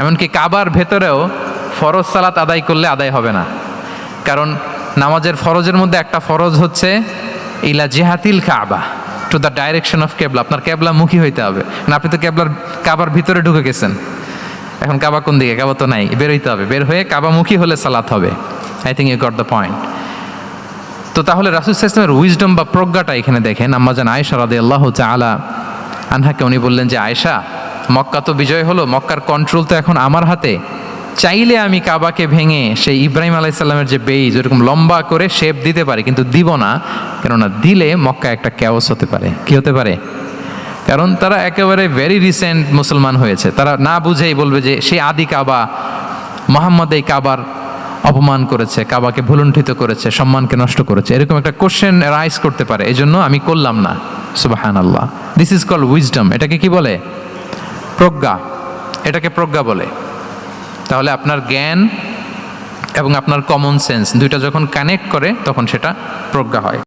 এমনকি কাবার ভেতরেও ফরজ সালাত আদায় করলে আদায় হবে না, কারণ নামাজের ফরজের মধ্যে একটা ফরজ হচ্ছে ইলা জিহাতিল কাবা, টু দ্য ডাইরেকশন অফ কেবলা। আপনার কেবলা মুখী হইতে হবে না, আপনি তো কাবার ভিতরে ঢুকে গেছেন, এখন কাবা কোন দিকে? কাবা তো নাই, বের হইতে হবে, বের হয়ে কাবামুখী হলে সালাত হবে। I think you got the point. তো তাহলে রাসূল সাল্লাল্লাহু আলাইহি ওয়াসাল্লামের উইজডম বা প্রজ্ঞাটা এখানে দেখেন। আম্মা জান আয়েশা রাদিয়াল্লাহু তাআলা আনহাকে উনি বললেন যে, আয়েশা, মক্কা তো বিজয় হলো, মক্কার কন্ট্রোল তো এখন আমার হাতে, চাইলে আমি কাবাকে ভেঙে সেই ইব্রাহিম আলাইহিস সালামের যে বেইজ ওরকম লম্বা করে শেপ দিতে পারি, কিন্তু দিব না, কেননা দিলে মক্কা একটা ক্যাওস হতে পারে। কি হতে পারে? কারণ তারা একেবারে ভেরি রিসেন্ট মুসলমান হয়েছে, তারা না বুঝেই বলবে যে সেই আদি কাবা, মোহাম্মদ এই কাবার অপমান করেছে, কাবাকে ভুলুণ্ঠিত করেছে, সম্মানকে নষ্ট করেছে, এরকম একটা কোশ্চেন রাইজ করতে পারে। এই জন্য আমি করলাম না। সুবহানাল্লাহ, দিস ইজ কল্ড উইজডম। এটাকে কি বলে? প্রজ্ঞা। এটাকে প্রজ্ঞা বলে। তাহলে আপনার জ্ঞান এবং আপনার কমন সেন্স দুইটা যখন কানেক্ট করে তখন সেটা প্রজ্ঞা হয়।